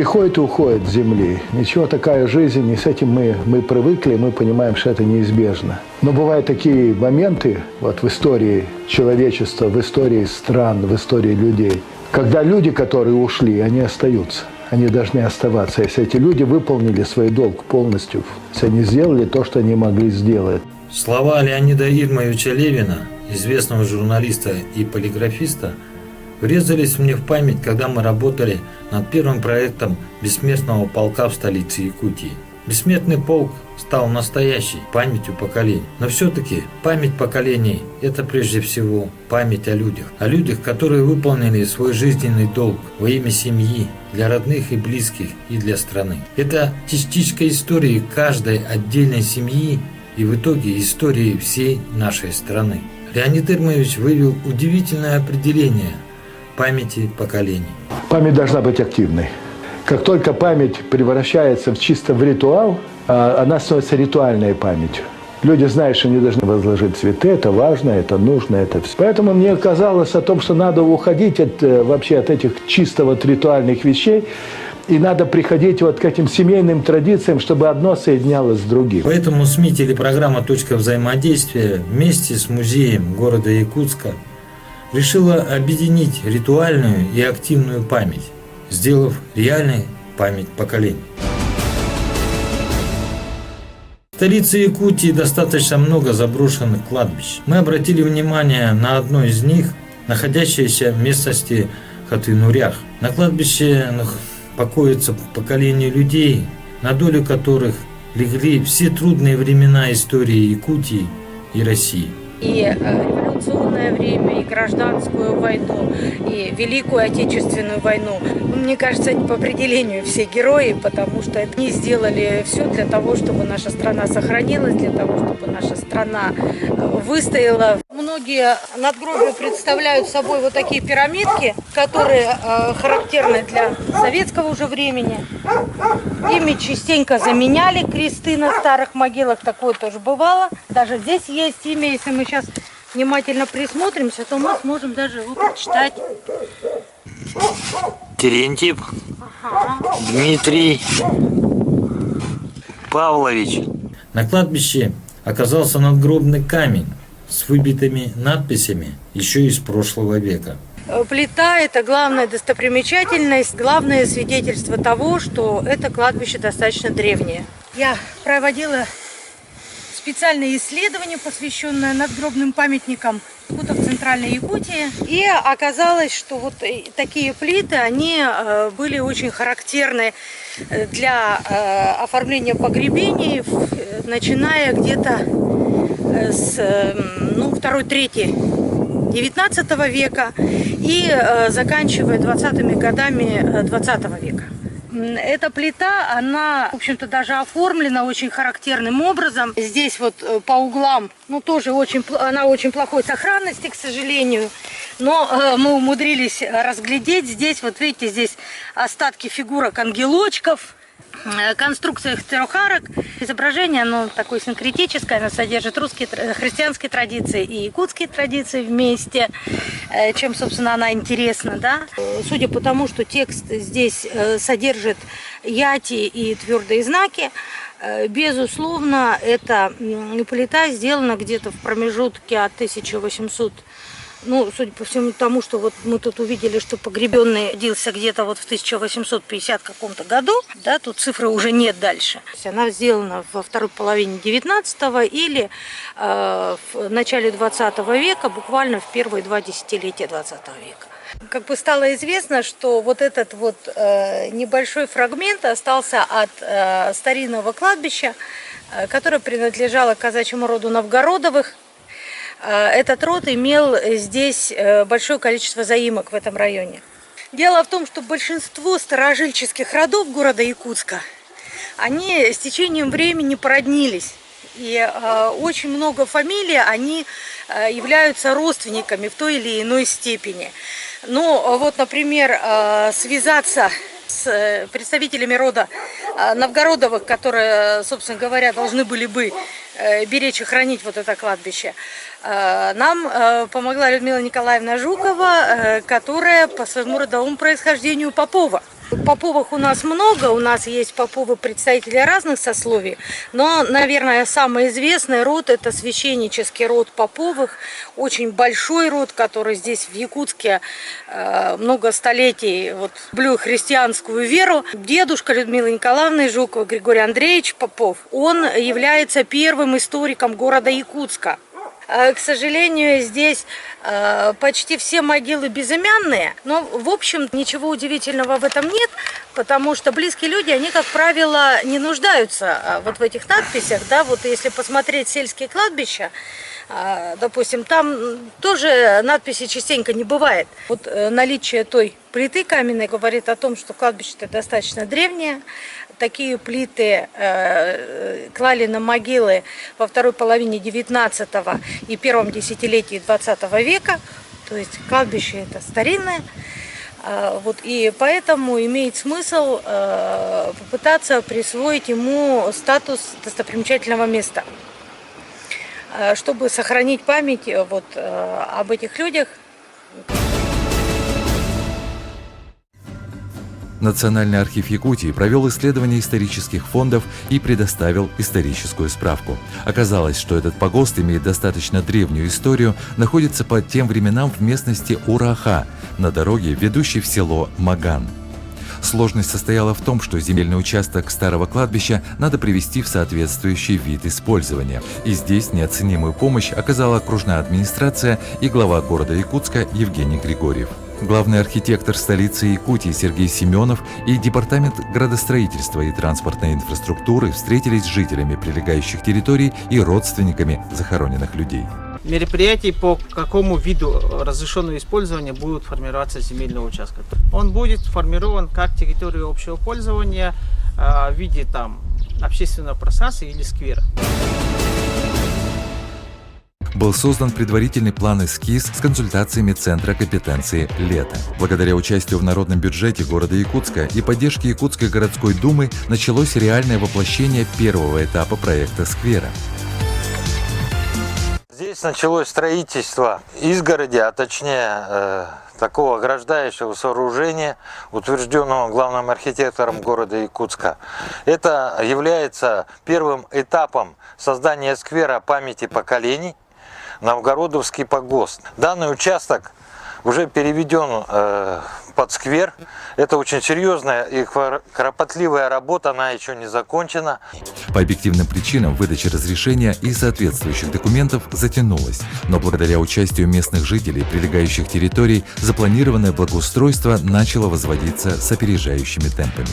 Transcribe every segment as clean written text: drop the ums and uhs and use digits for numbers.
приходит и уходит с земли. Ничего, такая жизнь, и с этим мы привыкли, мы понимаем, что это неизбежно. Но бывают такие моменты вот в истории человечества, в истории стран, в истории людей, когда люди, которые ушли, они остаются. Они должны оставаться, если эти люди выполнили свой долг полностью, если они сделали то, что они могли сделать. Слова Леонида Ирмовича Левина, известного журналиста и полиграфиста, врезались мне в память, когда мы работали над первым проектом бессмертного полка в столице Якутии. Бессмертный полк стал настоящей памятью поколений. Но все-таки память поколений – это прежде всего память о людях, которые выполнили свой жизненный долг во имя семьи, для родных и близких и для страны. Это частичка истории каждой отдельной семьи и в итоге истории всей нашей страны. Леонид Ирмович вывел удивительное определение памяти поколений. Память должна быть активной. Как только память превращается чисто в ритуал, она становится ритуальной памятью. Люди знают, что они должны возложить цветы, это важно, это нужно, это все. Поэтому мне казалось о том, что надо уходить вообще от этих чисто вот ритуальных вещей, и надо приходить вот к этим семейным традициям, чтобы одно соединялось с другим. Поэтому СМИ телепрограмма «Точка взаимодействия» вместе с музеем города Якутска решила объединить ритуальную и активную память, сделав реальной память поколений. В столице Якутии достаточно много заброшенных кладбищ. Мы обратили внимание на одно из них, находящееся в местности Хатынурях. На кладбище покоится поколение людей, на долю которых легли все трудные времена истории Якутии и России. И революционное время, и гражданскую войну, и Великую Отечественную войну. Мне кажется, они по определению все герои, потому что они сделали все для того, чтобы наша страна сохранилась, для того, чтобы наша страна выстояла. Многие надгробия представляют собой вот такие пирамидки, которые характерны для советского уже времени. Ими частенько заменяли кресты на старых могилах, такое тоже бывало. Даже здесь есть имя, если мы сейчас внимательно присмотримся, то мы сможем даже его прочитать. Терентьев Дмитрий Павлович. На кладбище оказался надгробный камень с выбитыми надписями еще из прошлого века. Плита – это главная достопримечательность, главное свидетельство того, что это кладбище достаточно древнее. Я проводила специальное исследование, посвященное надгробным памятникам в Центральной Якутии. И оказалось, что вот такие плиты, они были очень характерны для оформления погребений, начиная где-то с второй-трети 19 века и заканчивая 20-ми годами 20 века. Эта плита, она, в общем-то, даже оформлена очень характерным образом. Здесь вот по углам, тоже она очень плохой сохранности, к сожалению. Но мы умудрились разглядеть здесь, вот видите, здесь остатки фигурок ангелочков. Конструкция трехарок. Изображение, оно такое синкретическое, оно содержит русские христианские традиции и якутские традиции вместе, чем, собственно, она интересна, да. Судя по тому, что текст здесь содержит яти и твердые знаки, безусловно, эта плита сделана где-то в промежутке от 1800. Судя по всему тому, что вот мы тут увидели, что погребенный родился где-то вот в 1850 каком-то году, да, тут цифры уже нет дальше. Она сделана во второй половине 19-го или в начале 20 века, буквально в первые 2 десятилетия 20 века. Стало известно, что вот этот вот небольшой фрагмент остался от старинного кладбища, которое принадлежало казачьему роду Новгородовых. Этот род имел здесь большое количество заимок в этом районе. Дело в том, что большинство старожильческих родов города Якутска, они с течением времени породнились. И очень много фамилий, они являются родственниками в той или иной степени. Например, связаться с представителями рода Новгородовых, которые, собственно говоря, должны были бы беречь и хранить вот это кладбище, нам помогла Людмила Николаевна Жукова, которая по своему родовому происхождению Попова. Поповых у нас много, у нас есть поповы представители разных сословий, но, наверное, самый известный род – это священнический род Поповых, очень большой род, который здесь в Якутске много столетий блюл христианскую веру. Дедушка Людмилы Николаевны Жукова, Григорий Андреевич Попов, он является первым историком города Якутска. К сожалению, здесь почти все могилы безымянные, но, в общем, ничего удивительного в этом нет, потому что близкие люди, они, как правило, не нуждаются в этих надписях, да, если посмотреть сельские кладбища, допустим, там тоже надписи частенько не бывает. Наличие той плиты каменной говорит о том, что кладбище-то достаточно древнее. Такие плиты клали на могилы во второй половине 19 и первом десятилетии 20 века. То есть кладбище это старинное. И поэтому имеет смысл попытаться присвоить ему статус достопримечательного места, чтобы сохранить память об этих людях. Национальный архив Якутии провел исследование исторических фондов и предоставил историческую справку. Оказалось, что этот погост имеет достаточно древнюю историю, находится по тем временам в местности Ураха, на дороге, ведущей в село Маган. Сложность состояла в том, что земельный участок старого кладбища надо привести в соответствующий вид использования. И здесь неоценимую помощь оказала окружная администрация и глава города Якутска Евгений Григорьев. Главный архитектор столицы Якутии Сергей Семенов и Департамент градостроительства и транспортной инфраструктуры встретились с жителями прилегающих территорий и родственниками захороненных людей. Мероприятий по какому виду разрешенного использования будут формироваться земельного участка. Он будет сформирован как территория общего пользования в виде общественного пространства или сквера. Был создан предварительный план-эскиз с консультациями Центра компетенции «Лето». Благодаря участию в народном бюджете города Якутска и поддержке Якутской городской думы началось реальное воплощение первого этапа проекта сквера. Здесь началось строительство изгороди, а точнее такого ограждающего сооружения, утвержденного главным архитектором города Якутска. Это является первым этапом создания сквера памяти поколений, Новгородовский погост. Данный участок уже переведен под сквер. Это очень серьезная и кропотливая работа, она еще не закончена. По объективным причинам выдача разрешения и соответствующих документов затянулась. Но благодаря участию местных жителей прилегающих территорий запланированное благоустройство начало возводиться с опережающими темпами.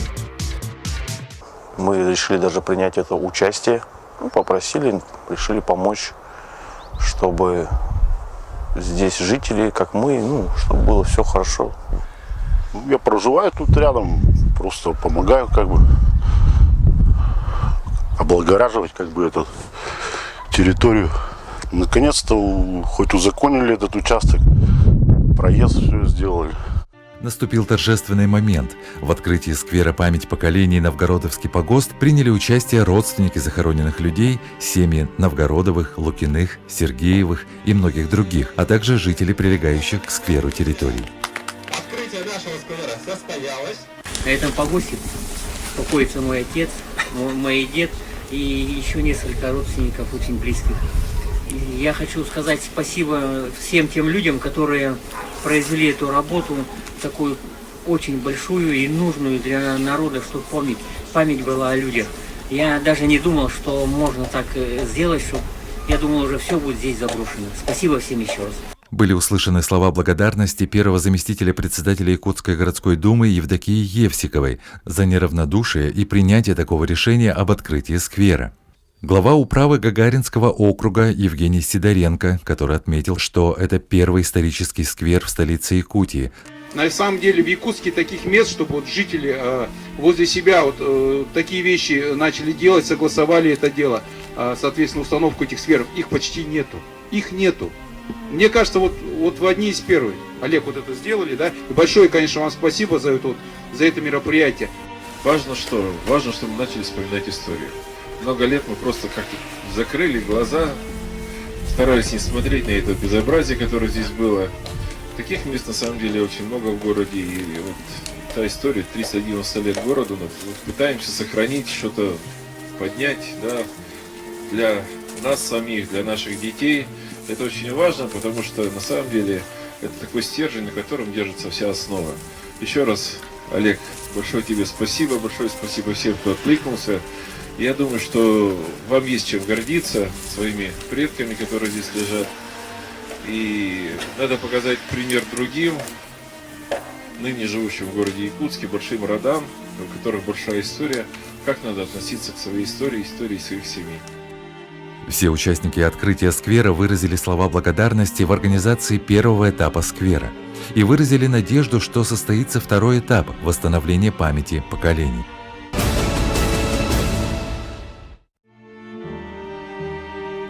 Мы решили даже принять это участие. Попросили, решили помочь, чтобы здесь жители, как мы, чтобы было все хорошо. Я проживаю тут рядом, просто помогаю облагораживать эту территорию. Наконец-то хоть узаконили этот участок, проезд все сделали. Наступил торжественный момент. В открытии сквера «Память поколений» Новгородовский погост приняли участие родственники захороненных людей, семьи Новгородовых, Лукиных, Сергеевых и многих других, а также жители прилегающих к скверу территорий. Открытие нашего сквера состоялось. На этом погосте покоится мой отец, мой дед и еще несколько родственников очень близких. И я хочу сказать спасибо всем тем людям, которые произвели эту работу, такую очень большую и нужную для народа, чтобы память была о людях. Я даже не думал, что можно так сделать, что я думал, уже все будет здесь заброшено. Спасибо всем еще раз. Были услышаны слова благодарности первого заместителя председателя Якутской городской думы Евдокии Евсиковой за неравнодушие и принятие такого решения об открытии сквера. Глава управы Гагаринского округа Евгений Сидоренко, который отметил, что это первый исторический сквер в столице Якутии. На самом деле в Якутске таких мест, чтобы жители возле себя такие вещи начали делать, согласовали это дело, соответственно, установку этих скверов, их почти нету. Их нету. Мне кажется, в одни из первых. Олег, это сделали, да? И большое, конечно, вам спасибо за это мероприятие. Важно, чтобы мы начали вспоминать историю. Много лет мы просто как-то закрыли глаза, старались не смотреть на это безобразие, которое здесь было. Таких мест на самом деле очень много в городе, и большая история, 390 лет городу, но пытаемся сохранить, что-то поднять, да, для нас самих, для наших детей. Это очень важно, потому что на самом деле это такой стержень, на котором держится вся основа. Еще раз, Олег, большое тебе спасибо, большое спасибо всем, кто откликнулся. Я думаю, что вам есть чем гордиться, своими предками, которые здесь лежат. И надо показать пример другим, ныне живущим в городе Якутске, большим родам, у которых большая история, как надо относиться к своей истории своих семей. Все участники открытия сквера выразили слова благодарности в организации первого этапа сквера и выразили надежду, что состоится второй этап – восстановления памяти поколений.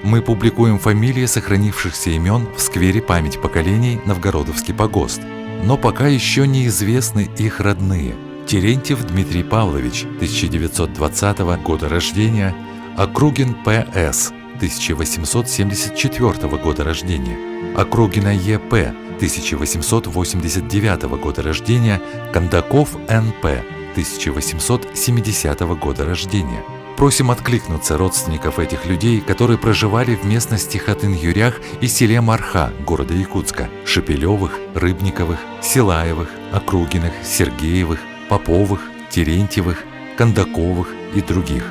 Мы публикуем фамилии сохранившихся имен в сквере «Память поколений» Новгородовский погост, но пока еще неизвестны их родные. Терентьев Дмитрий Павлович, 1920 года рождения, Округин П.С., 1874 года рождения, Округина Е.П., 1889 года рождения, Кондаков Н.П., 1870 года рождения. Просим откликнуться родственников этих людей, которые проживали в местности Хатын-Юрях и селе Марха города Якутска, Шепелевых, Рыбниковых, Силаевых, Округиных, Сергеевых, Поповых, Терентьевых, Кондаковых и других.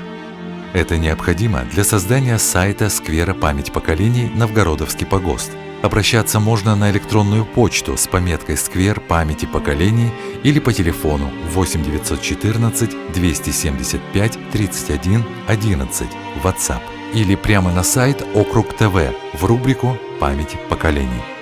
Это необходимо для создания сайта сквера «Память поколений» Новгородовский погост. Обращаться можно на электронную почту с пометкой «Сквер памяти поколений» или по телефону 8 914 275 31 11 WhatsApp или прямо на сайт Округ ТВ в рубрику «Память поколений».